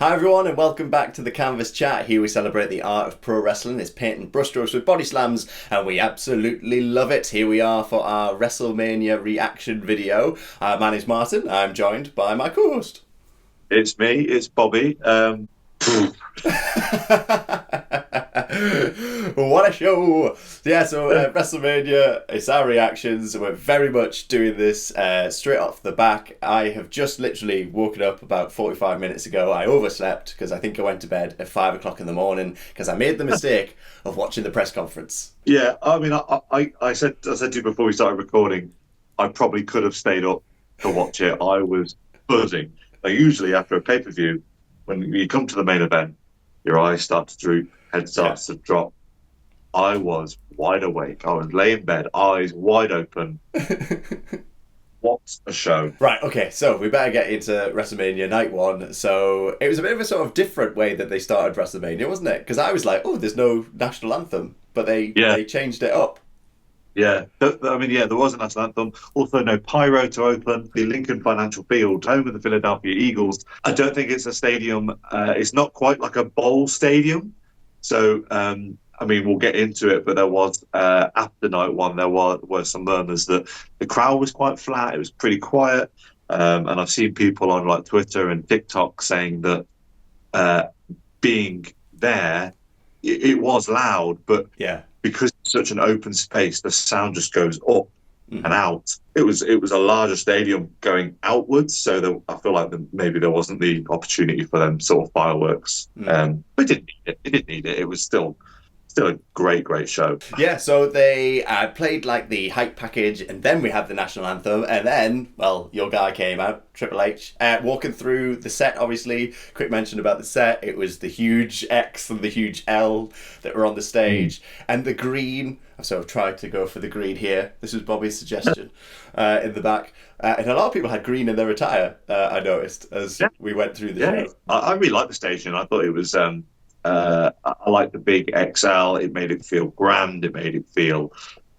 Hi everyone and welcome back to the Canvas Chat. Here we celebrate the art of pro wrestling. It's painting brushstrokes with body slams and we absolutely love it. Here we are for our Wrestlemania reaction video. My name's Martin. I'm joined by my co-host. It's me, it's Bobby. What a show! Yeah, so WrestleMania, it's our reactions. We're very much doing this straight off the back. I have just literally woken up about 45 minutes ago. I overslept because I think I went to bed at 5 o'clock in the morning because I made the mistake of watching the press conference. Yeah, I mean, I said to you before we started recording, I probably could have stayed up to watch it. I was buzzing. Like, usually after a pay-per-view, when you come to the main event, your eyes start to droop, head Yeah. starts to drop. I was wide awake. I was laying in bed, eyes wide open. What a show! Right, okay, so we better get into WrestleMania Night 1. So it was a bit of a sort of different way that they started WrestleMania, wasn't it? Because I was like, oh, there's no national anthem, but they, Yeah, they changed it up. yeah. I mean, yeah, there was a national anthem. Also, no pyro to open the Lincoln Financial Field, home of the Philadelphia Eagles. I don't think it's a stadium. It's not quite like a bowl stadium. So, I mean, we'll get into it, but there was, after night one, were some murmurs that the crowd was quite flat. It was pretty quiet. And I've seen people on like Twitter and TikTok saying that uh, being there, it was loud, but Yeah. because it's such an open space, the sound just goes up and Hmm. out. It was a larger stadium going outwards, so I feel like maybe there wasn't the opportunity for them sort of fireworks. But it didn't need it. It didn't need it. It was still a great show. Yeah, so they played like the hype package, and then we had the national anthem, and then, well, your guy came out, Triple H, walking through the set. Obviously, quick mention about the set: it was the huge X and the huge L that were on the stage, and the green. So I've tried to go for the green here. This was Bobby's suggestion in the back, and a lot of people had green in their attire. I noticed as Yeah, we went through the yeah. show. I really liked the station. I thought it was. I liked the big XL. It made it feel grand. It made it feel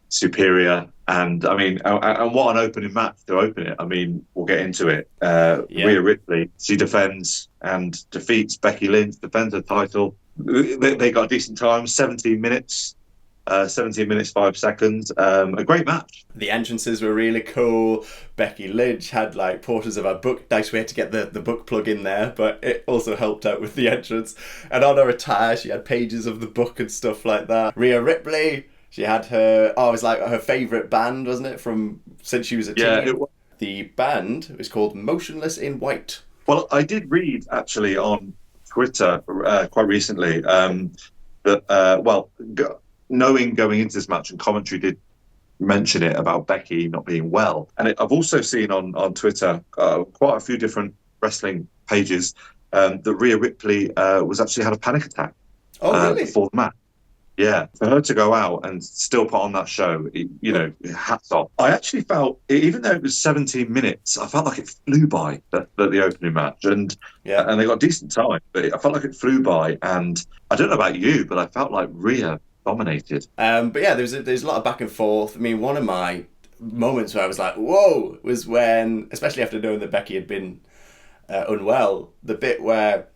superior. And I mean, and what an opening match to open it. I mean, we'll get into it. Yeah. Rhea Ripley, she defends and defeats Becky Lynch, defends her title. They got a decent time, 17 minutes. 17 minutes, 5 seconds. A great match. The entrances were really cool. Becky Lynch had like portions of her book. Nice way to get the book plug in there, but it also helped out with the entrance. And on her attire, she had pages of the book and stuff like that. Rhea Ripley, she had her, oh, it was like her favourite band, wasn't it, from since she was a Yeah, teen? The band was called Motionless in White. well, I did read actually on Twitter quite recently that, knowing going into this match and commentary did mention it about Becky not being well. And I've also seen on Twitter quite a few different wrestling pages that Rhea Ripley was actually had a panic attack Oh, really? before the match. Yeah, for her to go out and still put on that show, hats off. I actually felt, even though it was 17 minutes, I felt like it flew by the opening match, and Yeah. and they got decent time, but I felt like it flew by. And I don't know about you, but I felt like Rhea dominated. But yeah, there's a lot of back and forth. I mean, one of my moments where I was like, whoa, was when, especially after knowing that Becky had been unwell, the bit where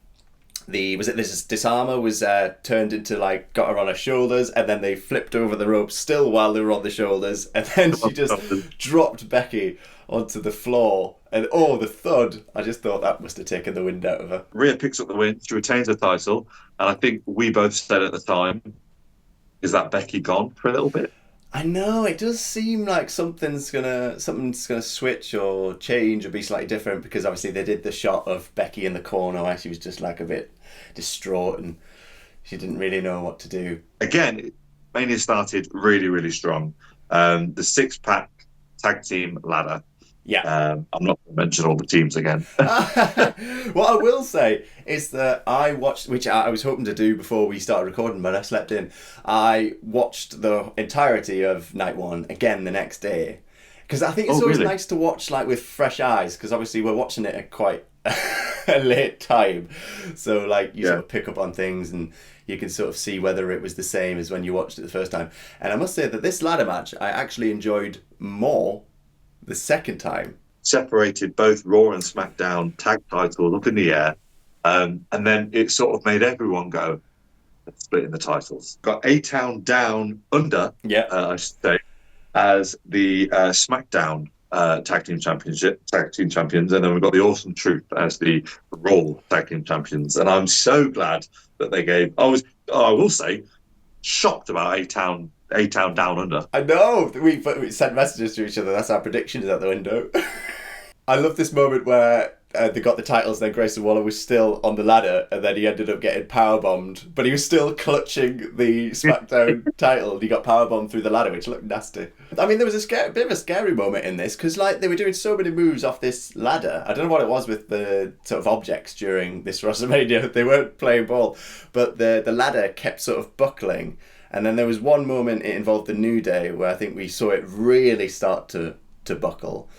this disarmer was turned into like got her on her shoulders, and then they flipped over the rope still while they were on the shoulders, and then she just dropped Becky onto the floor, and oh, the thud! I just thought that must have taken the wind out of her. Rhea picks up the win, she retains her title, and I think we both said at the time, is that Becky gone for a little bit? I know it does seem like something's gonna switch or change or be slightly different, because obviously they did the shot of Becky in the corner where she was just like a bit distraught and she didn't really know what to do. Again, Mania started really strong. The six-pack tag team ladder. Yeah. I'm not going to mention all the teams again. What I will say is that I watched, which I was hoping to do before we started recording, but I slept in. I watched the entirety of Night One again the next day, because I think it's Oh, always really? nice to watch like with fresh eyes, because obviously we're watching it at quite a late time, so like you Yeah. sort of pick up on things and you can sort of see whether it was the same as when you watched it the first time. And I must say that this ladder match I actually enjoyed more the second time. Separated both Raw and SmackDown tag titles up in the air. And then it sort of made everyone go, splitting the titles. Got A-Town Down Under, Yeah. I should say, as the SmackDown tag team champions, and then we've got the Awesome Truth as the Raw tag team champions. And I'm so glad that they gave. I will say, shocked about A-Town Down Under. I know. We sent messages to each other. That's our predictions out the window. I love this moment where they got the titles, then Grayson Waller was still on the ladder, and then he ended up getting powerbombed, but he was still clutching the SmackDown title, and he got powerbombed through the ladder, which looked nasty. I mean, there was a bit of a scary moment in this, because like they were doing so many moves off this ladder. I don't know what it was with the sort of objects during this WrestleMania. They weren't playing ball, but the ladder kept sort of buckling. And then there was one moment, it involved the New Day, where I think we saw it really start to buckle.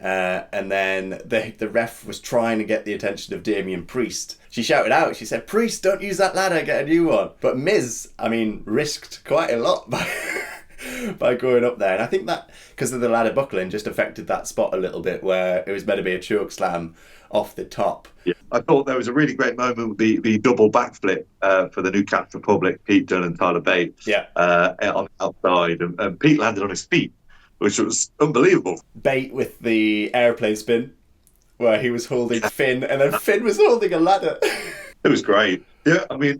And then the ref was trying to get the attention of Damian Priest. She shouted out, she said, "Priest, don't use that ladder, get a new one." But Miz, I mean, risked quite a lot by going up there. And I think that, because of the ladder buckling, just affected that spot a little bit where it was meant to be a choke slam off the top. Yeah. I thought there was a really great moment with the double backflip for the New Cat Republic, Pete Dunne and Tyler Bate, on the outside. And Pete landed on his feet, which was unbelievable. Bate with the airplane spin, where he was holding Finn, and then Finn was holding a ladder. It was great. Yeah, I mean,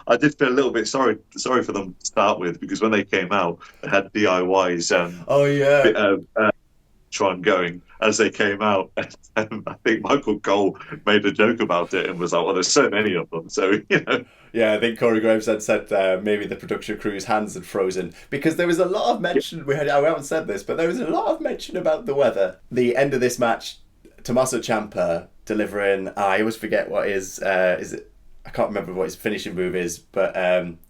I did feel a little bit sorry for them to start with, because when they came out, they had DIY's. Tron going as they came out, and I think Michael Cole made a joke about it and was like, "Well, there's so many of them, so you know." Yeah, I think Corey Graves had said maybe the production crew's hands had frozen, because there was a lot of mention. We haven't said this, but there was a lot of mention about the weather. The end of this match, Tommaso Ciampa delivering. I always forget what is it. I can't remember what his finishing move is, but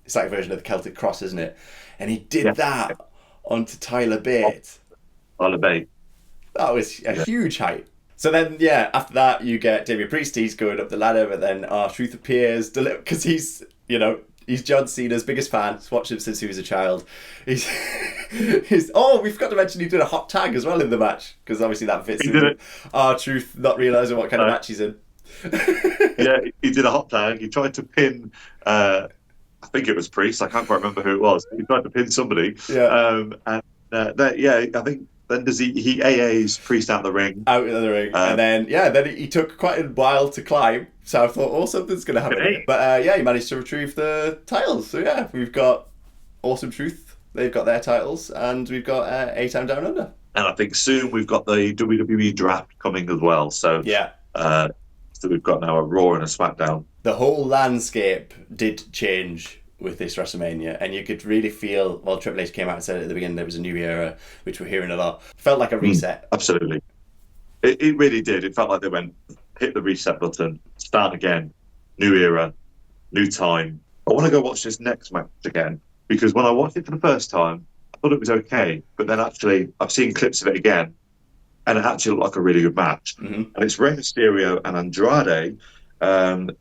it's like a version of the Celtic Cross, isn't it? And he did that onto Tyler Bate. Tyler Bate. That was a huge height. So then, after that, you get Damian Priest. He's going up the ladder, but then R-Truth appears because he's John Cena's biggest fan. He's watched him since he was a child. He's we forgot to mention he did a hot tag as well in the match, because obviously that fits in R-Truth not realising what kind of match he's in. Yeah, he did a hot tag. He tried to pin, I think it was Priest. I can't quite remember who it was. He tried to pin somebody. Yeah. I think then he AA's Priest out of the ring. And then he took quite a while to climb. So I thought, something's going to happen. Hey. But he managed to retrieve the titles. So we've got Awesome Truth. They've got their titles, and we've got A-Town Down Under. And I think soon we've got the WWE draft coming as well. So so we've got now a Raw and a SmackDown. The whole landscape did change with this WrestleMania, and you could really feel, Triple H came out and said at the beginning there was a new era, which we're hearing a lot. Felt like a reset. Absolutely. It really did. It felt like they went, hit the reset button, start again, new era, new time. I want to go watch this next match again, because when I watched it for the first time, I thought it was okay, but then actually I've seen clips of it again, and it actually looked like a really good match. Mm-hmm. And it's Rey Mysterio and Andrade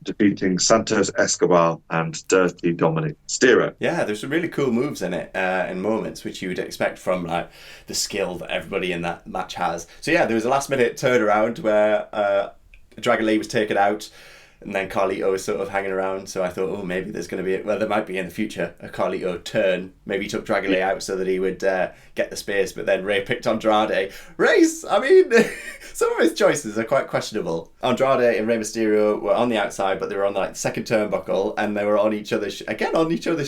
defeating Santos Escobar and Dirty Dominic Mysterio. Yeah, there's some really cool moves in it, and moments which you would expect from like the skill that everybody in that match has. So there was a last minute turnaround where Dragon Lee was taken out, and then Carlito was sort of hanging around. So I thought, maybe there's going to be there might be in the future a Carlito turn. Maybe he took Dragon Lee out so that he would get the space, but then Ray picked Andrade. I mean, some of his choices are quite questionable. Andrade and Rey Mysterio were on the outside, but they were on the second turnbuckle, and they were on each other's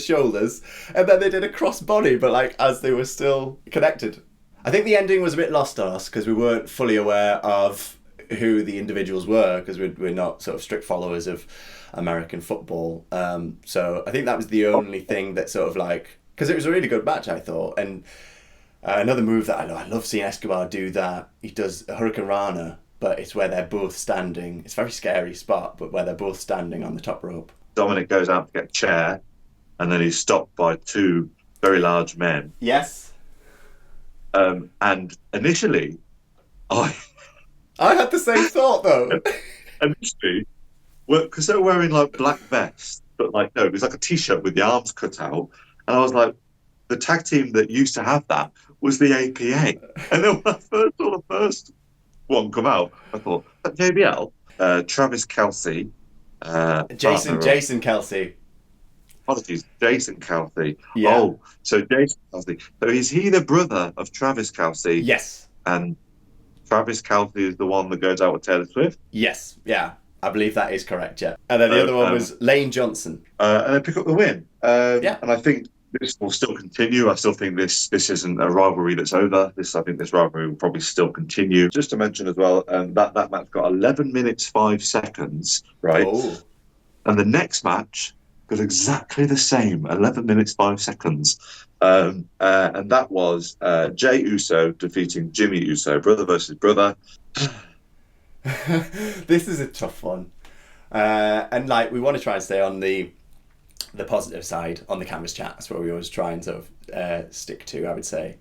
shoulders, and then they did a cross body, but as they were still connected. I think the ending was a bit lost on us because we weren't fully aware of who the individuals were, because we're not sort of strict followers of American football. So I think that was the only thing that sort of because it was a really good match, I thought. And another move that I love seeing Escobar do, that he does a Hurricane Rana, but it's where they're both standing. It's a very scary spot, but where they're both standing on the top rope. Dominic goes out to get a chair, and then he's stopped by two very large men. Yes. And initially, I had the same thought, though. Initially, because they're wearing black vests, but no, it was like a t-shirt with the arms cut out, and I was like, the tag team that used to have that was the APA. And then when I first saw the first one come out, I thought, JBL? Travis Kelce, Jason partner of, Kelsey. apologies, Jason Kelce. Yeah. Oh, so Jason Kelce. So is he the brother of Travis Kelce? Yes. And Travis Kelce is the one that goes out with Taylor Swift? Yes. Yeah. I believe that is correct. Yeah. And then the So, other one was Lane Johnson. and they pick up the win. Yeah. And I think this will still continue. I still think this isn't a rivalry that's over. I think this rivalry will probably still continue. Just to mention as well, that match got 11 minutes 5 seconds, right? Oh. And the next match got exactly the same, 11 minutes 5 seconds. And that was Jey Uso defeating Jimmy Uso, brother versus brother. This is a tough one. And like we want to try and stay on the positive side on the Canvas Chat. That's what we always try and sort of stick to, I would say.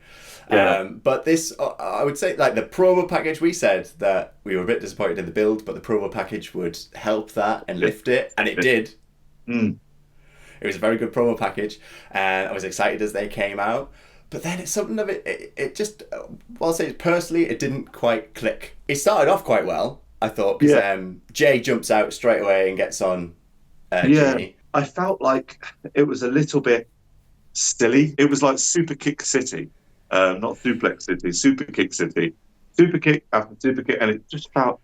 Yeah. But this, I would say, like the promo package, we said that we were a bit disappointed in the build, but the promo package would help that and lift it, and it did. Mm. It was a very good promo package, and I was excited as they came out. But then it's something of it just, well, I'll say personally, it didn't quite click. It started off quite well, I thought, because Jay jumps out straight away and gets on Jimmy. I felt like it was a little bit silly. It was like Super Kick City, not Suplex City, Super Kick City. Super Kick after Super Kick, and it just felt,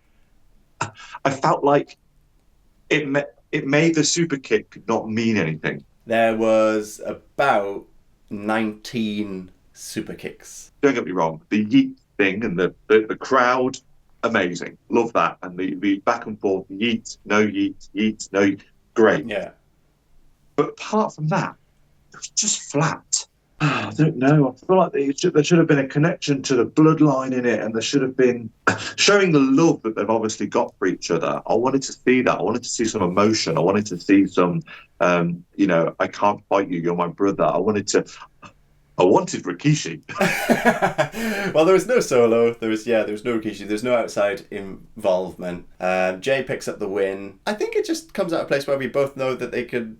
I felt like it made the Super Kick not mean anything. There was about 19 super kicks. Don't get me wrong, the yeet thing and the crowd, amazing. Love that. And the back and forth, yeet, no yeet, yeet, no yeet, great. Yeah. But apart from that, it was just flat. I don't know. I feel like there should have been a connection to the bloodline in it, and there should have been showing the love that they've obviously got for each other. I wanted to see that. I wanted to see some emotion. I wanted to see some, I can't fight you. You're my brother. I wanted Rikishi. Well, there was no solo. There was no Rikishi. There's no outside involvement. Jay picks up the win. I think it just comes out of a place where we both know that they could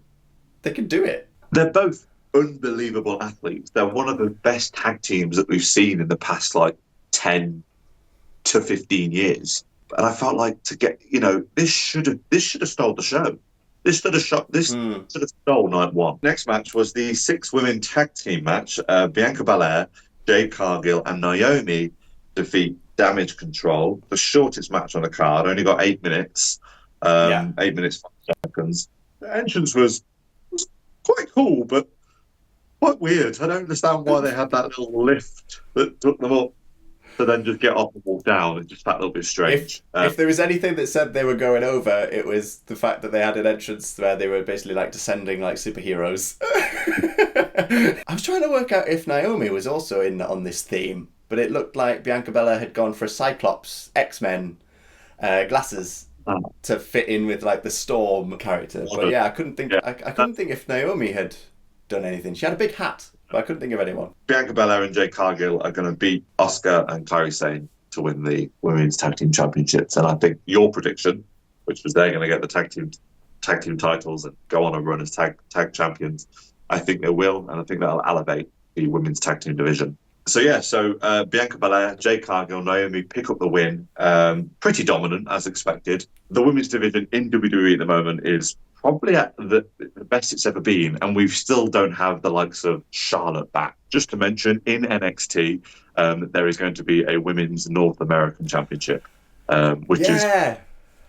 do it. They're both unbelievable athletes. They're one of the best tag teams that we've seen in the past 10 to 15 years. And I felt like this should have stole the show. This should have stole night one. Next match was the 6 women tag team match. Bianca Belair, Jade Cargill, and Naomi defeat Damage Control. The shortest match on the card, only got 8 minutes. 8 minutes 5 seconds. The entrance was quite cool, but quite weird. I don't understand why they had that little lift that took them up to then just get off and walk down. It just felt a little bit strange. If there was anything that said they were going over, it was the fact that they had an entrance where they were basically like descending like superheroes. I was trying to work out if Naomi was also in on this theme, but it looked like Bianca Belair had gone for Cyclops X-Men glasses to fit in with like the Storm character. But yeah, I couldn't think. I couldn't think if Naomi had done anything. She had a big hat, but I couldn't think of anyone. Bianca Belair and Jade Cargill are going to beat Asuka and Kairi Sane to win the Women's Tag Team Championships. And I think your prediction, which was they're going to get the tag team titles and go on and run as tag champions, I think they will, and I think that'll elevate the Women's Tag Team division. So Bianca Belair, Jade Cargill, Naomi pick up the win. Pretty dominant, as expected. The women's division in WWE at the moment is probably at the best it's ever been, and we still don't have the likes of Charlotte back. Just to mention, in NXT, there is going to be a Women's North American Championship, which is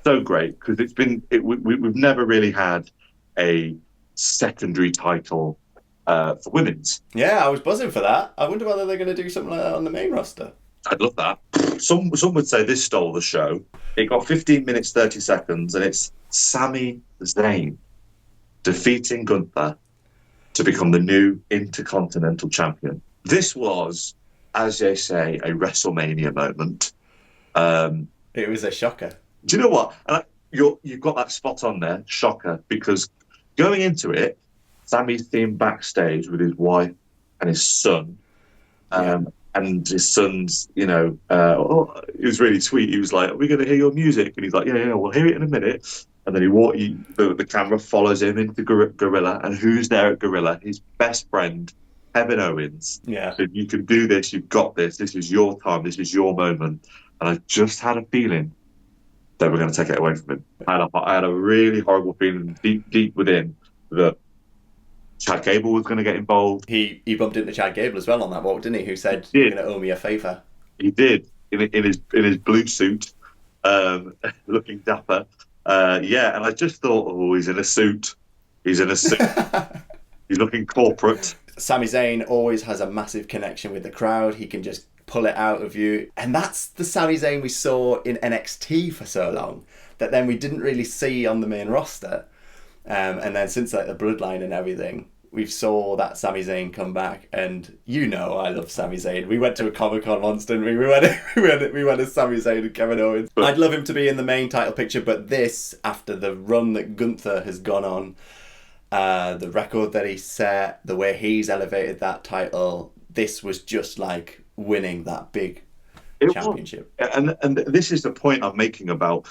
so great, because we've never really had a secondary title for women's. Yeah, I was buzzing for that. I wonder whether they're going to do something like that on the main roster. I'd love that. Some would say this stole the show. It got 15 minutes 30 seconds, and it's Sami Zayn defeating Gunther to become the new Intercontinental Champion. This was, as they say, a Wrestlemania moment. It was a shocker. Do you know what? You've got that spot on there, shocker, because going into it, Sami's seen backstage with his wife and his son. And his son's, it was really sweet. He was like, "Are we going to hear your music?" And he's like, "Yeah, we'll hear it in a minute." And then the camera follows him into Gorilla. And who's there at Gorilla? His best friend, Kevin Owens. Yeah. So you can do this. You've got this. This is your time. This is your moment. And I just had a feeling they were going to take it away from him. I had a really horrible feeling deep within that Chad Gable was going to get involved. He bumped into Chad Gable as well on that walk, didn't he? Who said, He "You're did. going to owe me a favour." He did in his blue suit, looking dapper. Yeah, and I just thought, oh, he's in a suit. He's in a suit. He's looking corporate. Sami Zayn always has a massive connection with the crowd. He can just pull it out of you. And that's the Sami Zayn we saw in NXT for so long, that then we didn't really see on the main roster. And then since like the Bloodline and everything, we've saw that Sami Zayn come back. And you know I love Sami Zayn. We went to a Comic-Con once, didn't we? We went as Sami Zayn and Kevin Owens. I'd love him to be in the main title picture, but this, after the run that Gunther has gone on, the record that he set, the way he's elevated that title, this was just like winning that big championship. And this is the point I'm making about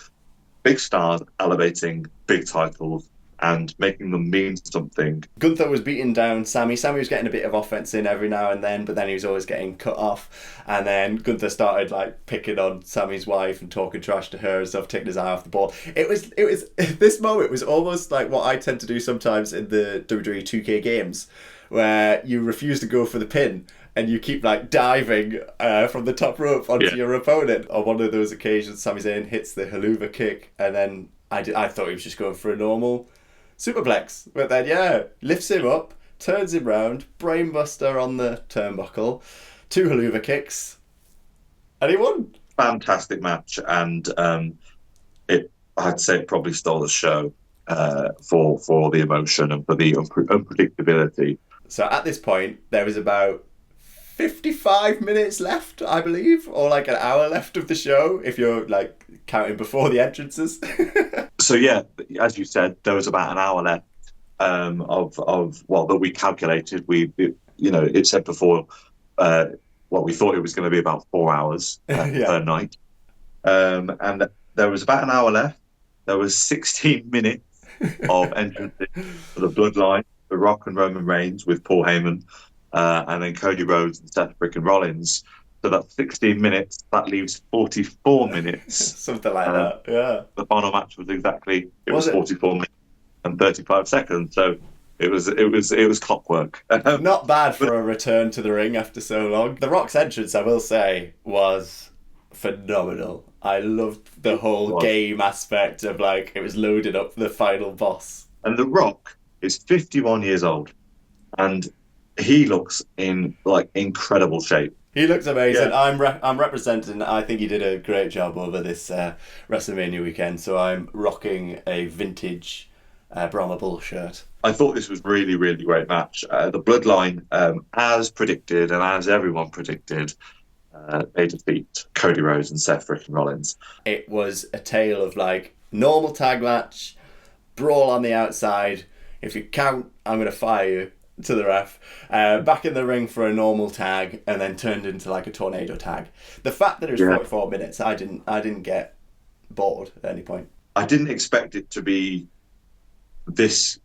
big stars elevating big titles and making them mean something. Gunther was beating down Sami. Sami was getting a bit of offense in every now and then, but then he was always getting cut off. And then Gunther started like picking on Sami's wife and talking trash to her and stuff, taking his eye off the ball. It was this moment was almost like what I tend to do sometimes in the WWE 2K games, where you refuse to go for the pin and you keep like diving from the top rope onto your opponent. On one of those occasions, Sami Zayn hits the haluva kick, and then I thought he was just going for a normal superplex, but then lifts him up, turns him round, brainbuster on the turnbuckle, 2 haluva kicks, and he won. Fantastic match, and I'd say it probably stole the show for the emotion and for the unpredictability. So at this point, there was about 55 minutes left, I believe, or like an hour left of the show, if you're like counting before the entrances. So yeah, as you said, there was about an hour left that we calculated. It said before we thought it was going to be about 4 hours per night, and there was about an hour left. There was 16 minutes of entrances for the Bloodline, The Rock and Roman Reigns with Paul Heyman. And then Cody Rhodes and Seth freaking Rollins. So that's 16 minutes. That leaves 44 minutes. Something like that, yeah. The final match was 44 minutes and 35 seconds. So it was clockwork. Not bad for a return to the ring after so long. The Rock's entrance, I will say, was phenomenal. I loved the whole game aspect of like it was loaded up for the final boss. And The Rock is 51 years old, and he looks in like incredible shape. He looks amazing. Yeah. I'm representing. I think he did a great job over this WrestleMania weekend. So I'm rocking a vintage Brahma Bull shirt. I thought this was really, really great match. The Bloodline, as predicted and as everyone predicted, they defeat Cody Rhodes and Seth freaking Rollins. It was a tale of like normal tag match, brawl on the outside. If you count, I'm going to fire you. To the ref, back in the ring for a normal tag, and then turned into like a tornado tag. The fact that it was 44 minutes, I didn't get bored at any point. I didn't expect it to be this.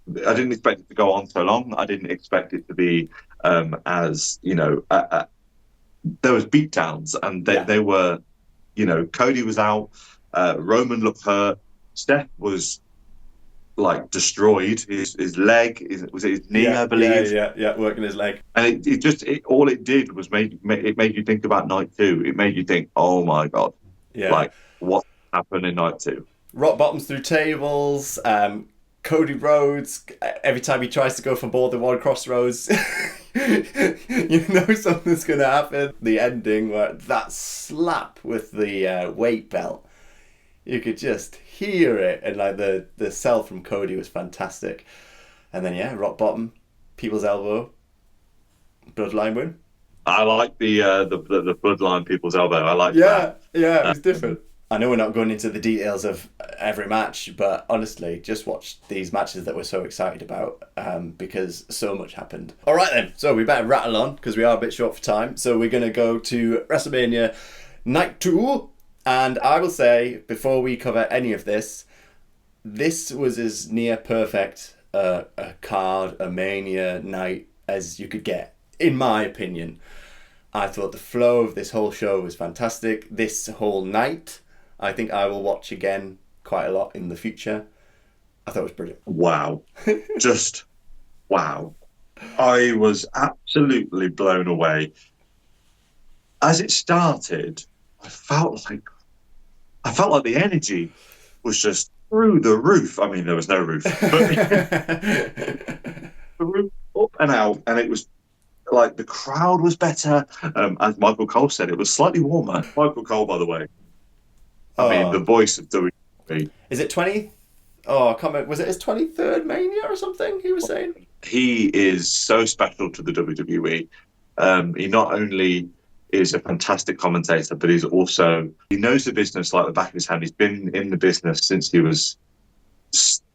I didn't expect it to go on so long. I didn't expect it to be as there was beatdowns, and they were, Cody was out, Roman looked hurt, Steph was like destroyed. His leg, was it his knee? I believe. Yeah, working his leg. And all it did was made you think about night 2. It made you think, oh my god, like what happened in night 2? Rock bottoms through tables. Cody Rhodes, every time he tries to go for more than one crossroads, you know something's gonna happen. The ending where that slap with the weight belt, you could just hear it, and like the sell from Cody was fantastic. And then rock bottom, people's elbow, Bloodline win. I like the Bloodline people's elbow. I like that. Yeah, it was different. I know we're not going into the details of every match, but honestly, just watch these matches that we're so excited about because so much happened. All right then, so we better rattle on because we are a bit short for time. So we're going to go to WrestleMania Night 2. And I will say, before we cover any of this was as near perfect a card, a Mania night as you could get, in my opinion. I thought the flow of this whole show was fantastic. This whole night, I think I will watch again quite a lot in the future. I thought it was brilliant. Wow. Just wow. I was absolutely blown away. As it started, I felt like the energy was just through the roof. I mean, there was no roof, but the roof up and out, and it was like the crowd was better. As Michael Cole said, it was slightly warmer. Michael Cole, by the way, I mean, the voice of WWE. Is it 20? Oh, I can't remember. Was it his 23rd Mania or something? He was saying he is so special to the WWE. He not only is a fantastic commentator, but he knows the business like the back of his hand. He's been in the business since he was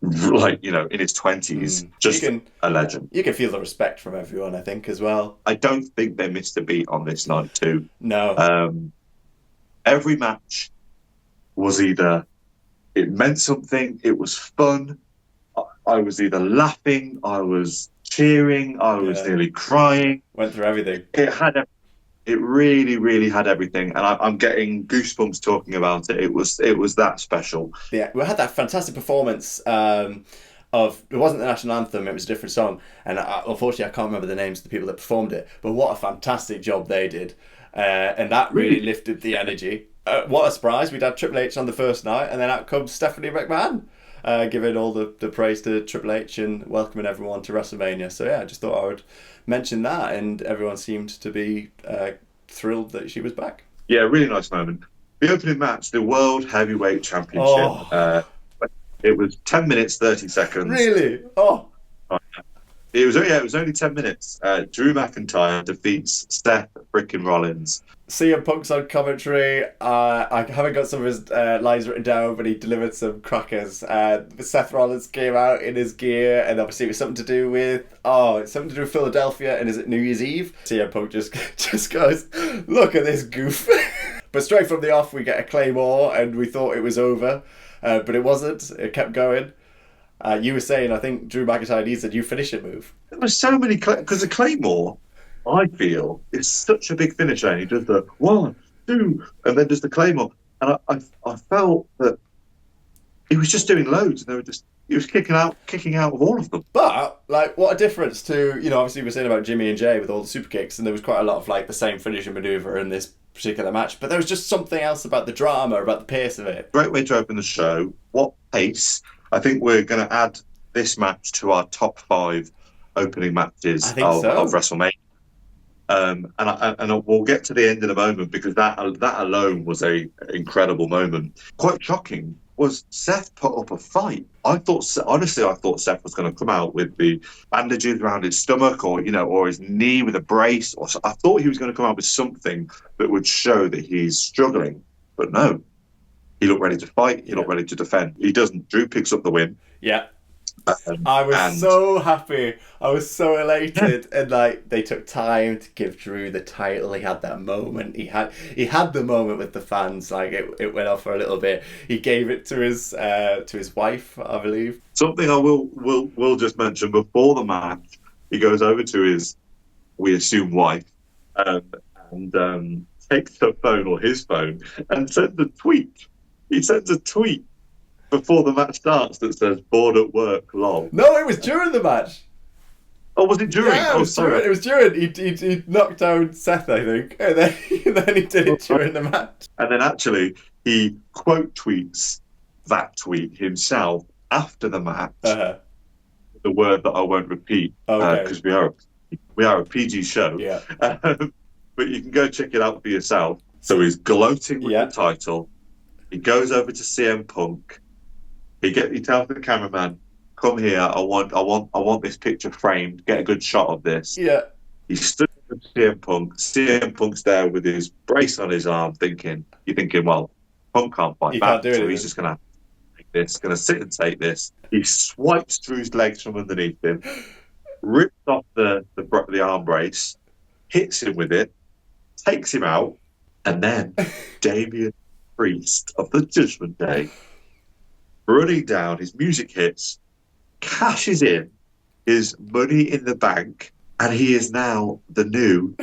like, in his 20s. Just a legend. You can feel the respect from everyone, I think, as well. I don't think they missed a beat on this night too. No. Every match was either it meant something, it was fun, I was either laughing, I was cheering, I was nearly crying. Went through everything. It really, really had everything, and I'm getting goosebumps talking about it. It was that special. Yeah, we had that fantastic performance it wasn't the national anthem, it was a different song, and unfortunately I can't remember the names of the people that performed it, but what a fantastic job they did, and that really lifted the energy. What a surprise, we'd had Triple H on the first night, and then out comes Stephanie McMahon, giving all the praise to Triple H and welcoming everyone to WrestleMania. So yeah, I just thought I would mention that, and everyone seemed to be thrilled that she was back. Yeah, really nice moment. The opening match, the World Heavyweight Championship. It was 10 minutes 30 seconds. Really? It was only 10 minutes. Drew McIntyre defeats Seth frickin' Rollins. CM Punk's on commentary. I haven't got some of his lines written down, but he delivered some crackers. Seth Rollins came out in his gear, and obviously it was something to do with Philadelphia, and is it New Year's Eve? CM Punk just goes, look at this goof. But straight from the off, we get a Claymore, and we thought it was over, but it wasn't. It kept going. You were saying, I think Drew McIntyre needs a new finishing move. There were so many, because the Claymore, I feel, is such a big finisher. He does the 1, 2, and then does the Claymore. And I felt that he was just doing loads, and he was kicking out of all of them. But what a difference to, obviously we were saying about Jimmy and Jay with all the super kicks, and there was quite a lot of the same finishing maneuver in this particular match. But there was just something else about the drama, about the pace of it. Great way to open the show. What pace! I think we're going to add this match to our top 5 opening matches of WrestleMania. And we'll get to the end in a moment, because that alone was a incredible moment. Quite shocking was Seth put up a fight. I thought Seth was going to come out with the bandages around his stomach, or his knee with a brace, or I thought he was going to come out with something that would show that he's struggling. But no, he looked ready to fight. He looked ready to defend. He doesn't. Drew picks up the win. Yeah. I was so happy. I was so elated, and they took time to give Drew the title. He had that moment. He had the moment with the fans. It went off for a little bit. He gave it to his wife, I believe. Something I will just mention before the match. He goes over to his, we assume, wife, and takes her phone, or his phone, and sends a tweet. He sends a tweet before the match starts that says "bored at work, lol." No, it was during the match. Oh, was it during? Yeah, sorry. It was during. He knocked down Seth, I think, and then he did it during the match. And then actually, he quote tweets that tweet himself after the match. The word that I won't repeat, because we are a PG show. Yeah. But you can go check it out for yourself. So he's gloating with the title. He goes over to CM Punk. He tells the cameraman, "Come here. I want this picture framed. Get a good shot of this." Yeah. He stood with CM Punk. CM Punk's there with his brace on his arm, thinking, well, Punk can't fight back, so he's just gonna take this, gonna sit and take this. He swipes Drew's legs from underneath him, rips off the arm brace, hits him with it, takes him out, and then Damian Priest of the Judgment Day, running down, his music hits, cashes in his money in the bank, and he is now the new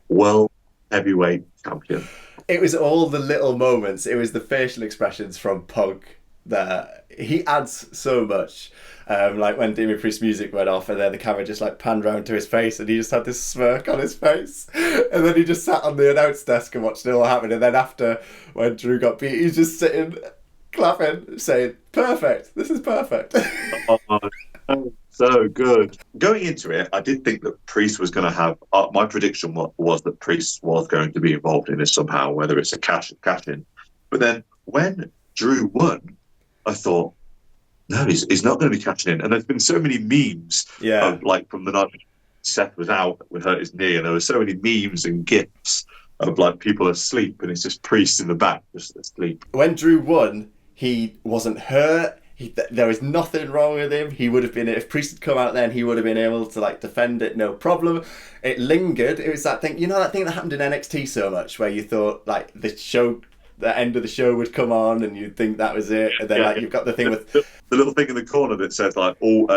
World Heavyweight Champion. It was all the little moments. It was the facial expressions from Punk that he adds so much. Like when Damien Priest's music went off and then the camera just like panned round to his face and he just had this smirk on his face. And then he just sat on the announce desk and watched it all happen. And then after, when Drew got beat, he's just sitting, clapping, saying, perfect, this is perfect. Oh, so good. Going into it, I did think that Priest was going to have, my prediction was that Priest was going to be involved in this somehow, whether it's a cash-in. But then when Drew won, I thought, no, he's not going to be cashing in. And there's been so many memes of, like, from the night Seth was out, we hurt his knee, and there were so many memes and gifs of, like, people asleep, and it's just Priest in the back, just asleep. When Drew won, he wasn't hurt. There was nothing wrong with him. He would have been, if Priest had come out then, he would have been able to, like, defend it, no problem. It lingered. It was that thing, you know, that thing that happened in NXT so much, where you thought, like, the end of the show would come on and you'd think that was it, and then like you've got the thing with the little thing in the corner that says like all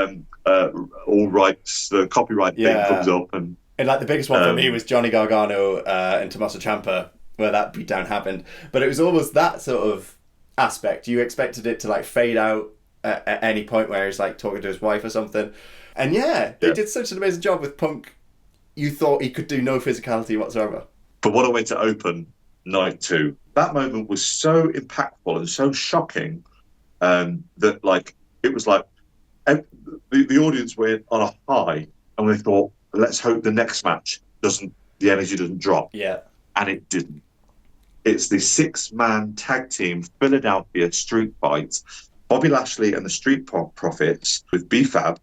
rights, the copyright thing comes up, and like the biggest one for me was Johnny Gargano and Tommaso Ciampa, where that beatdown happened. But it was almost that sort of aspect. You expected it to like fade out at any point where he's like talking to his wife or something, and they did such an amazing job with Punk. You thought he could do no physicality whatsoever. But what a way to open night 2. That moment was so impactful and so shocking that, like, it was like the audience went on a high, and they thought, let's hope the next match the energy doesn't drop. Yeah. And it didn't. It's the 6-man tag team Philadelphia Street Fight. Bobby Lashley and the Street Profits with B-Fab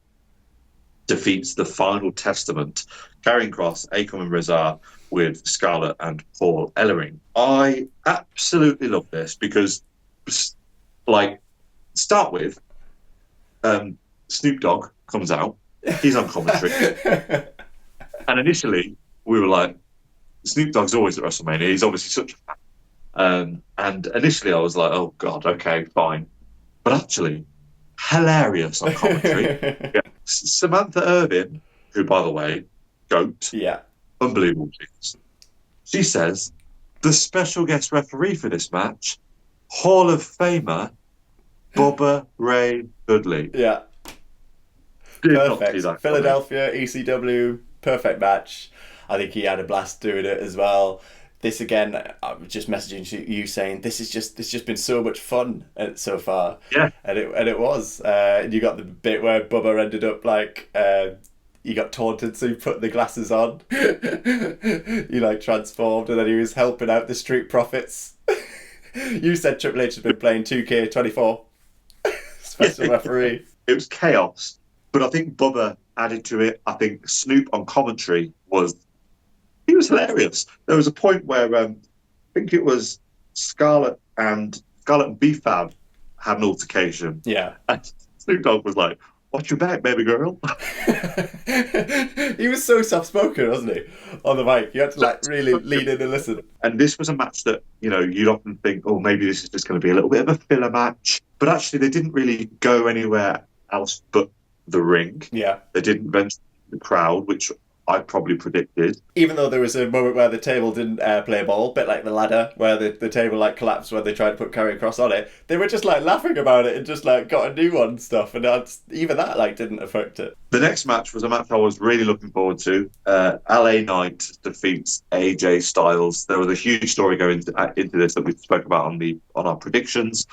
defeats the Final Testament, Karrion Kross, Akon and Rezar, with Scarlett and Paul Ellering. I absolutely love this because, like, start with, Snoop Dogg comes out. He's on commentary. And initially, we were like, Snoop Dogg's always at WrestleMania. He's obviously such a fan. And initially, I was like, oh, God, okay, fine. But actually, hilarious on commentary. Samantha Irvin, who, by the way, GOAT. Yeah. Unbelievable. She says, the special guest referee for this match, Hall of Famer, Bubba Ray Dudley. Yeah. Perfect. Philadelphia, ECW, perfect match. I think he had a blast doing it as well. This again, I was just messaging you saying it's just been so much fun so far. Yeah. And it was. You got the bit where Bubba ended up like he got taunted, so he put the glasses on. He like transformed, and then he was helping out the Street Profits. You said Triple H has been playing 2K24. Special referee. It was chaos, but I think Bubba added to it. I think Snoop on commentary was hilarious. There was a point where I think it was Scarlett and B-Fab had an altercation. Yeah. And Snoop Dogg was like, watch your back, baby girl. He was so soft-spoken, wasn't he? On the mic. You had to like really lean in and listen. And this was a match that, you know, you'd often think, oh, maybe this is just going to be a little bit of a filler match. But actually, they didn't really go anywhere else but the ring. Yeah. They didn't venture the crowd, which I probably predicted. Even though there was a moment where the table didn't play ball, a bit like the ladder, where the table like collapsed when they tried to put Karrion Kross on it, they were just like laughing about it and just like got a new one and stuff, and even that like didn't affect it. The next match was a match I was really looking forward to. LA Knight defeats AJ Styles. There was a huge story going into this that we spoke about on our predictions.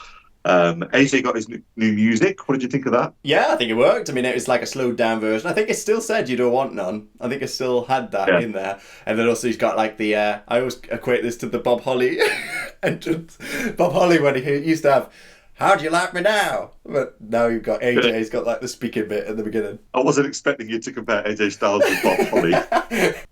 AJ got his new music. What did you think of that? Yeah, I think it worked. I mean, it was like a slowed down version. I think it still said you don't want none. I think it still had that in there. And then also he's got like the, I always equate this to the Bob Holly entrance. Bob Holly when he used to have, how do you like me now? But now you've got AJ, he's got like the speaking bit at the beginning. I wasn't expecting you to compare AJ Styles with Bob Holly.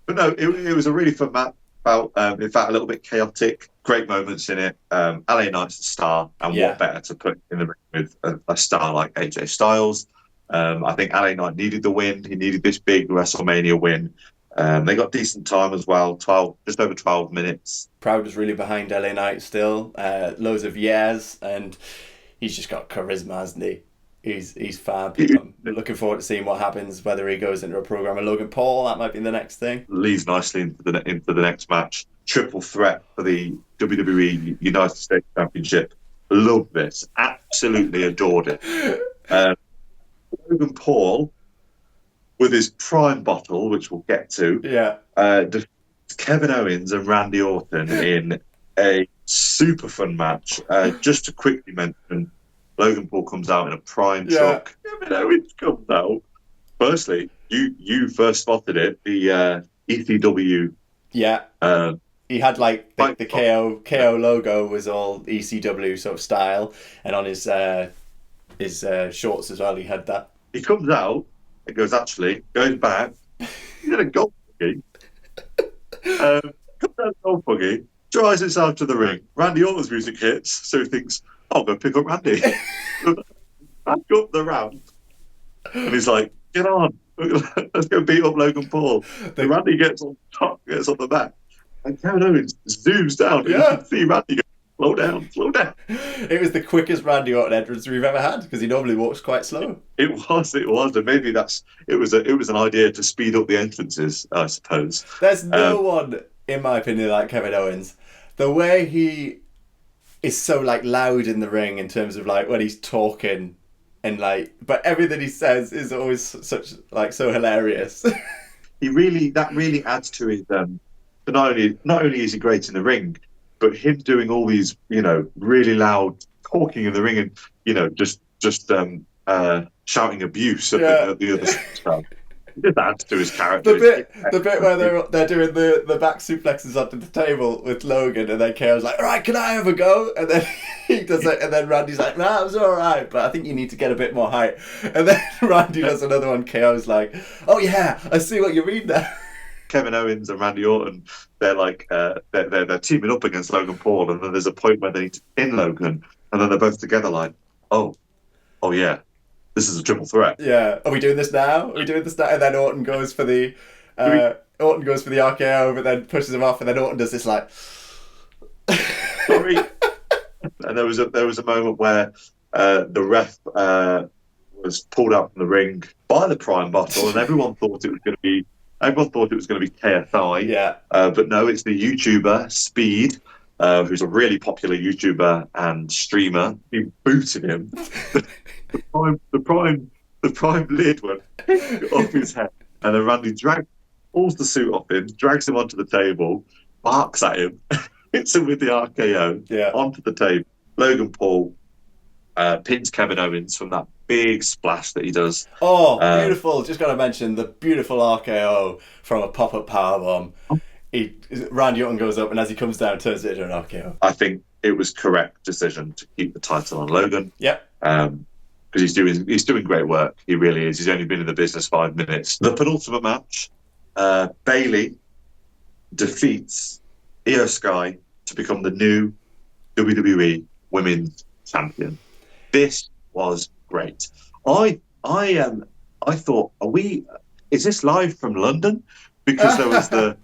But no, it was a really fun match. In fact, a little bit chaotic. Great moments in it. LA Knight's a star, and what better to put in the ring with a star like AJ Styles. I think LA Knight needed the win. He needed this big WrestleMania win. They got decent time as well, just over 12 minutes. Crowd was really behind LA Knight still. Loads of yeahs, and he's just got charisma, hasn't he? He's fab. I'm looking forward to seeing what happens, whether he goes into a program with Logan Paul. That might be the next thing. Leads nicely into the next match. triple threat for the WWE United States Championship. Loved this. Absolutely adored it. Logan Paul, with his prime bottle, which we'll get to, defeats Kevin Owens and Randy Orton in a super fun match. Just to quickly mention, Logan Paul comes out in a prime truck. Kevin Owens comes out. Firstly, you first spotted it, the ECW. Yeah. He had like the KO logo was all ECW sort of style, and on his shorts as well, he had that. He comes out and goes back. He's in a golf buggy. Comes out golf buggy, drives himself to the ring. Randy Orton's music hits, so he thinks, I'll go pick up Randy. Back up the ramp, and he's like, get on, let's go beat up Logan Paul. And Randy gets on top, gets on the back, and Kevin Owens zooms down. You can see Randy go, slow down. It was the quickest Randy Orton entrance we've ever had, because he normally walks quite slow. It was, and maybe it was an idea to speed up the entrances, I suppose. There's no one, in my opinion, like Kevin Owens. The way he is so like loud in the ring in terms of like when he's talking, and like, but everything he says is always such like so hilarious. That really adds to his. But not only is he great in the ring, but him doing all these, really loud talking in the ring and, just shouting abuse at the other stuff. It just adds to his character. The bit where they're doing the back suplexes onto the table with Logan, and then KO's like, all right, can I have a go? And then he does it, and then Randy's like, nah, it was all right, but I think you need to get a bit more height. And then Randy does another one, KO's like, oh yeah, I see what you mean now. Kevin Owens and Randy Orton, they're like they're teaming up against Logan Paul, and then there's a point where they need to pin Logan, and then they're both together like, oh yeah, this is a triple threat. Yeah, are we doing this now? And then Orton goes for the RKO, but then pushes him off, and then Orton does this like, sorry. And there was a moment where the ref was pulled out from the ring by the prime bottle, and everyone thought it was going to be KSI. Yeah. But no, it's the YouTuber Speed, who's a really popular YouTuber and streamer. He booted him. The prime lid went off his head, and then Randy pulls the suit off him, drags him onto the table, barks at him, hits him with the RKO onto the table. Logan Paul pins Kevin Owens from that big splash that he does. Oh, beautiful. Just got to mention the beautiful RKO from a pop-up powerbomb. Randy Orton goes up, and as he comes down, turns it into an RKO. I think it was correct decision to keep the title on Logan. Yep. Because he's doing great work. He really is. He's only been in the business 5 minutes. The penultimate match, Bayley defeats Io Sky to become the new WWE Women's Champion. This was great. I thought, is this live from London? Because there was the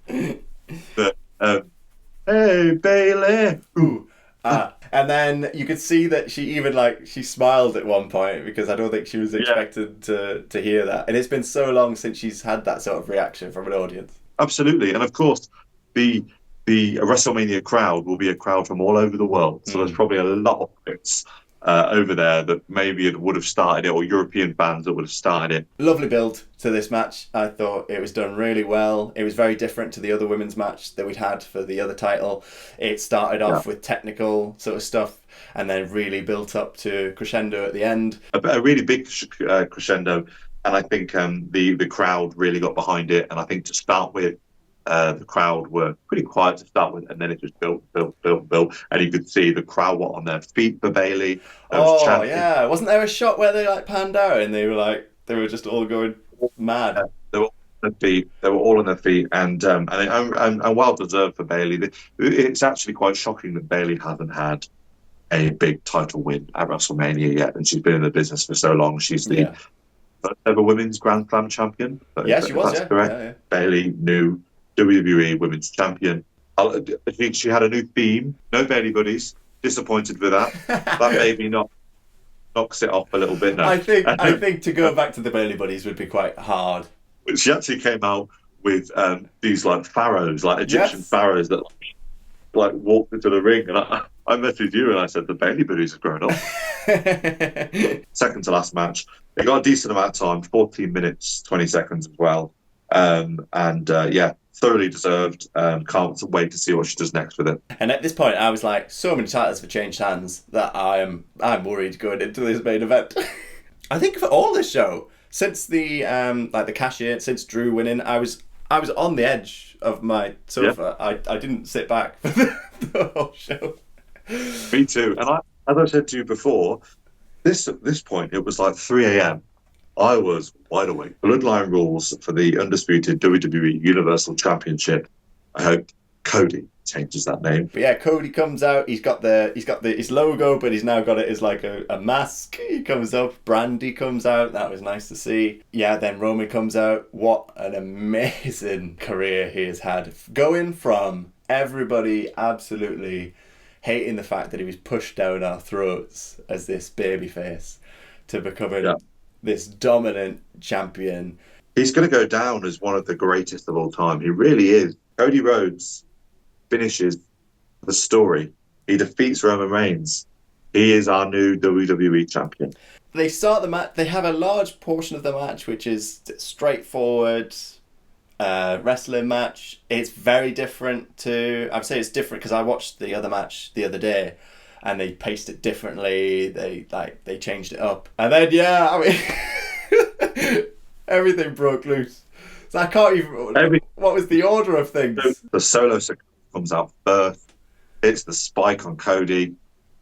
hey Bayley. Ooh. And then you could see that she smiled at one point, because I don't think she was expected to hear that. And it's been so long since she's had that sort of reaction from an audience. Absolutely. And of course, the WrestleMania crowd will be a crowd from all over the world. So there's probably a lot of Brits over there that maybe it would have started it, or European fans that would have started it. Lovely build to this match. I thought it was done really well. It was very different to the other women's match that we'd had for the other title. It started off with technical sort of stuff, and then really built up to crescendo at the end. A really big crescendo, and I think the crowd really got behind it. And I think to start with, the crowd were pretty quiet to start with, and then it just built, and you could see the crowd were on their feet for Bayley. Yeah, wasn't there a shot where they like panned out and they were just all going mad? They were all on their feet, and well deserved for Bayley. It's actually quite shocking that Bayley hasn't had a big title win at WrestleMania yet, and she's been in the business for so long. She's the first ever women's Grand Slam champion. She was. That's correct. Yeah. Bayley, new WWE Women's Champion. I think she had a new theme. No Bayley buddies. Disappointed with that. That maybe knocks it off a little bit. No. I think to go back to the Bayley buddies would be quite hard. She actually came out with these like pharaohs, like Egyptian Yes. pharaohs that like walked into the ring. And I messaged you and I said the Bailey Buddies have grown up. Second to last match, they got a decent amount of time, 14 minutes 20 seconds as well. Yeah, thoroughly deserved. Can't wait to see what she does next with it. And at this point, I was like, so many titles have changed hands that I'm worried going into this main event. I think for all this show, since the the cash-in, since Drew winning, I was on the edge of my sofa. Yep. I didn't sit back for the whole show. Me too. And as I said to you before, at this point it was like 3 a.m. I was wide awake. Bloodline rules for the undisputed WWE Universal Championship. I hope Cody changes that name. But yeah, Cody comes out. He's got his logo, but he's now got it as like a mask. He comes up. Brandy comes out. That was nice to see. Yeah, then Roman comes out. What an amazing career he has had. Going from everybody absolutely hating the fact that he was pushed down our throats as this babyface to becoming this dominant champion. He's going to go down as one of the greatest of all time. He really is. Cody Rhodes finishes the story. He defeats Roman Reigns. He is our new WWE champion. They start the match. They have a large portion of the match, which is straightforward wrestling match. It's very different to... I would say it's different because I watched the other match the other day and they paced it differently. They changed it up. And then, everything broke loose. So I can't even... What was the order of things? The solo comes out first. It's the spike on Cody.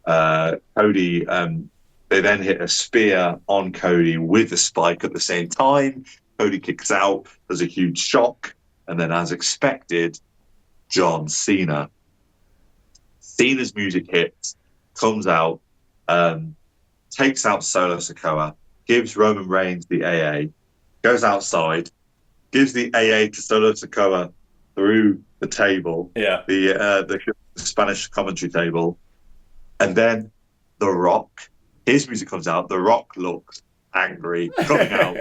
Cody, they then hit a spear on Cody with the spike at the same time. Cody kicks out. There's a huge shock. And then, as expected, John Cena. Cena's music hits, comes out, takes out Solo Sikoa, gives Roman Reigns the AA, goes outside, gives the AA to Solo Sikoa through the table, the Spanish commentary table, and then The Rock. His music comes out. The Rock looks angry, coming out.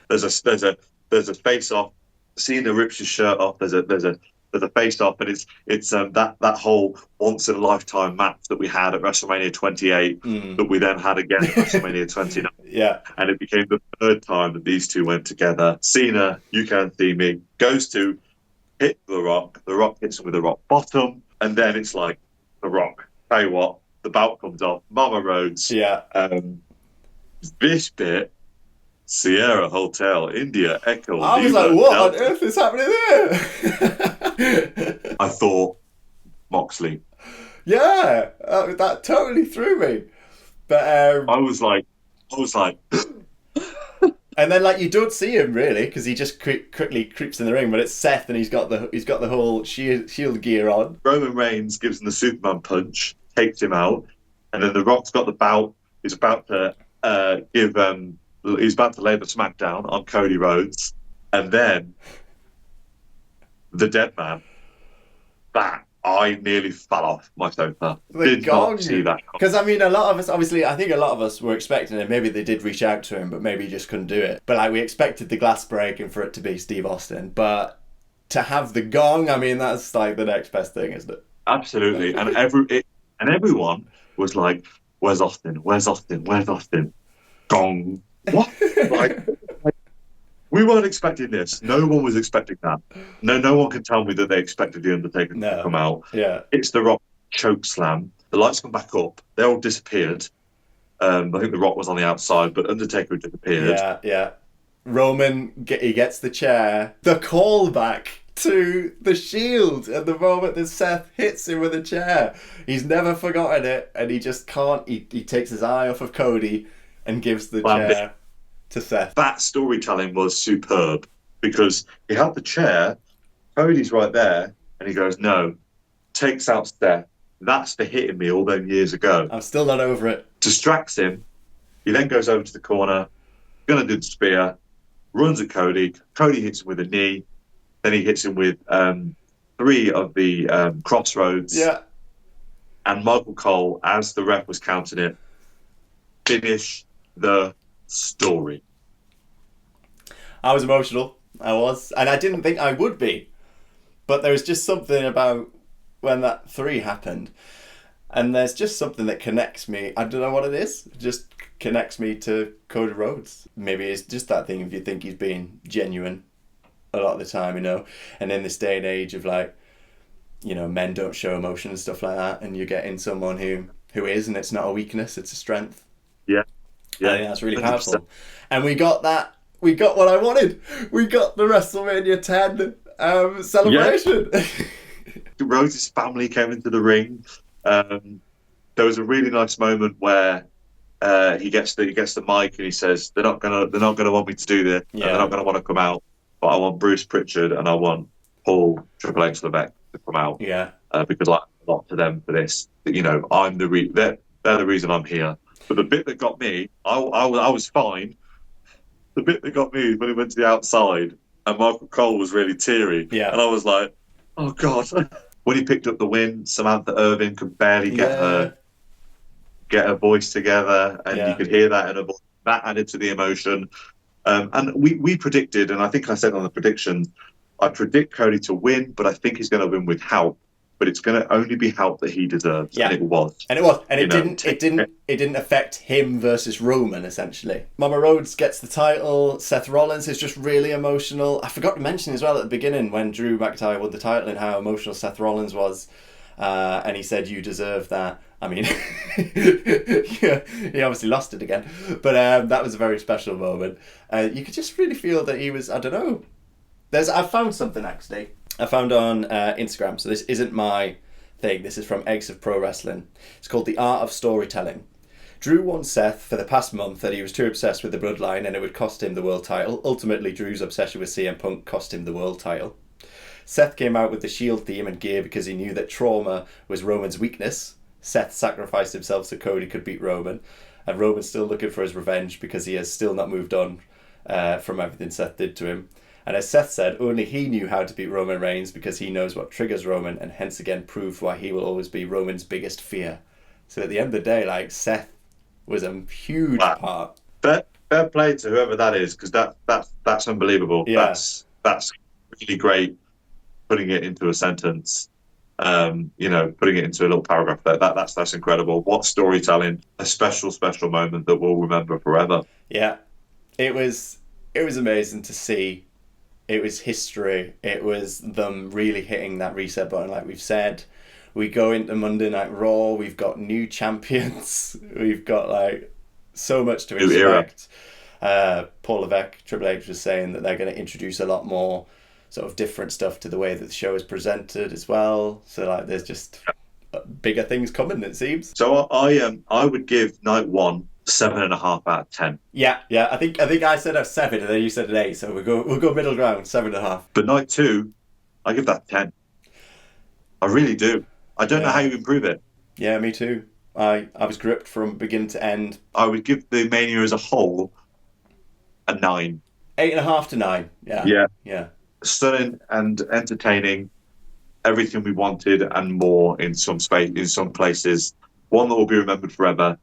There's a face off. Cena rips his shirt off. There's a face off, and it's that whole once in a lifetime match that we had at WrestleMania 28 that we then had again at WrestleMania 29. Yeah, and it became the third time that these two went together. Cena, you can't see me, goes to hit The Rock. The Rock hits him with a rock bottom, and then it's like The Rock. Tell you what, the belt comes off. Mama Rhodes. Yeah. This bit, Sierra Hotel, India, Echo. I was like, what on earth is happening there? I thought Moxley. Yeah, that totally threw me. But I was like. And then you don't see him really because he just quickly creeps in the ring. But it's Seth and he's got the whole shield gear on. Roman Reigns gives him the Superman punch, takes him out, and then The Rock's got the belt. He's about to He's about to lay the smackdown on Cody Rhodes, and then the dead man. That I nearly fell off my sofa. Did not see that. Because a lot of us, obviously, I think a lot of us were expecting it. Maybe they did reach out to him, but maybe he just couldn't do it. But we expected the glass break and for it to be Steve Austin. But to have the gong, that's the next best thing, isn't it? Absolutely, and everyone was like, "Where's Austin? Where's Austin? Where's Austin?" Gong. What? We weren't expecting this. No one was expecting that. No one can tell me that they expected The Undertaker to come out. Yeah. It's The Rock choke slam. The lights come back up. They all disappeared. I think The Rock was on the outside, but Undertaker disappeared. Yeah. Roman, he gets the chair. The callback to the Shield at the moment that Seth hits him with a chair. He's never forgotten it, and he just can't. He takes his eye off of Cody and gives the chair to Seth. That storytelling was superb because he had the chair, Cody's right there, and he goes, no, takes out Seth. That's for hitting me all them years ago. I'm still not over it. Distracts him. He then goes over to the corner, gonna do the spear, runs at Cody. Cody hits him with a knee. Then he hits him with 3 of the crossroads. Yeah. And Michael Cole, as the ref was counting it, finish the story. I was emotional. I was. And I didn't think I would be. But there was just something about when that 3 happened. And there's just something that connects me. I don't know what it is. It just connects me to Cody Rhodes. Maybe it's just that thing if you think he's being genuine a lot of the time, you know. And in this day and age of like, you know, men don't show emotion and stuff like that, and you get in someone who is, and it's not a weakness, it's a strength. Yeah. I think that's really powerful. And we got that. We got what I wanted. We got the WrestleMania 10 celebration. Yeah. Rhodes' family came into the ring. There was a really nice moment where he gets the mic and he says, "They're not gonna want me to do this. Yeah. They're not gonna want to come out, but I want Bruce Pritchard and I want Paul Triple H Levesque to come out. Yeah, because I owe a lot to them for this. You know, I'm they're the reason I'm here." But the bit that got me, I was fine. The bit that got me is when he went to the outside and Michael Cole was really teary. Yeah, and I was like, "Oh God." When he picked up the win, Samantha Irvin could barely get her voice together, and you could hear that in her voice. That added to the emotion. And we predicted, and I think I said on the prediction, I predict Cody to win, but I think he's going to win with help. But it's going to only be help that he deserves, and it was. And it didn't affect him versus Roman, essentially. Mama Rhodes gets the title. Seth Rollins is just really emotional. I forgot to mention as well at the beginning when Drew McIntyre won the title and how emotional Seth Rollins was, and he said, "You deserve that." I mean, he obviously lost it again, but that was a very special moment. You could just really feel that he was. I don't know. I found something actually. I found on Instagram, so this isn't my thing, this is from Eggs of Pro Wrestling. It's called The Art of Storytelling. Drew warned Seth for the past month that he was too obsessed with the bloodline and it would cost him the world title. Ultimately, Drew's obsession with CM Punk cost him the world title. Seth came out with the Shield theme and gear because he knew that trauma was Roman's weakness. Seth sacrificed himself so Cody could beat Roman. And Roman's still looking for his revenge because he has still not moved on from everything Seth did to him. And as Seth said, only he knew how to beat Roman Reigns because he knows what triggers Roman and hence again proved why he will always be Roman's biggest fear. So at the end of the day, like, Seth was a huge part. Fair play to whoever that is, because that's unbelievable. Yeah. That's really great putting it into a sentence. Putting it into a little paragraph there. That's incredible. What storytelling, a special moment that we'll remember forever. Yeah. It was amazing to see. It was history. It was them really hitting that reset button, like we've said. We go into Monday Night Raw. We've got new champions. We've got like so much to expect. Paul Levesque, Triple H was saying that they're going to introduce a lot more sort of different stuff to the way that the show is presented as well. So like, there's just bigger things coming, it seems. So I would give night 1 7.5 out of 10. Yeah. I think I said a 7, and then you said an 8. So we'll go middle ground, 7.5. But night 2, I give that 10. I really do. I don't know how you improve it. Yeah, me too. I was gripped from beginning to end. I would give the Mania as a whole a 9. 8.5 to 9. Yeah. Stunning and entertaining. Everything we wanted and more in some places. One that will be remembered forever.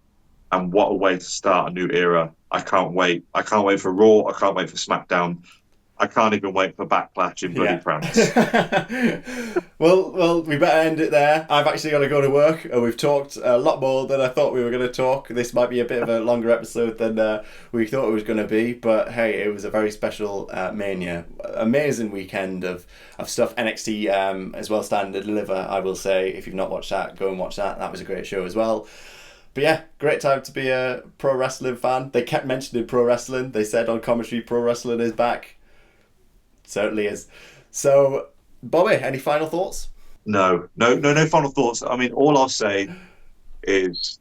And what a way to start a new era. I can't wait. I can't wait for Raw. I can't wait for SmackDown. I can't even wait for Backlash in bloody France. Well, we better end it there. I've actually got to go to work, and we've talked a lot more than I thought we were going to talk. This might be a bit of a longer episode than we thought it was going to be, but hey, it was a very special Mania. Amazing weekend of stuff. NXT as well, stand and deliver, I will say. If you've not watched that, go and watch that. That was a great show as well. But yeah, great time to be a pro wrestling fan. They kept mentioning pro wrestling. They said on commentary, pro wrestling is back. Certainly is. So, Bobby, any final thoughts? No final thoughts. I mean, all I'll say is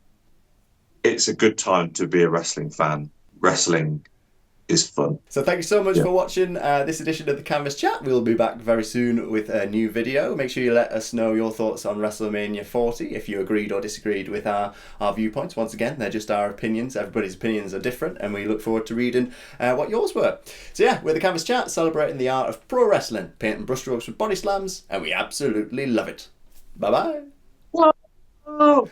it's a good time to be a wrestling fan. Wrestling is fun. So thank you so much for watching this edition of the Canvas Chat. We'll be back very soon with a new video. Make sure you let us know your thoughts on WrestleMania 40, if you agreed or disagreed with our viewpoints. Once again, they're just our opinions. Everybody's opinions are different, and we look forward to reading what yours were. So yeah, we're the Canvas Chat, celebrating the art of pro wrestling, painting brushstrokes with body slams, and we absolutely love it. Bye-bye. Whoa.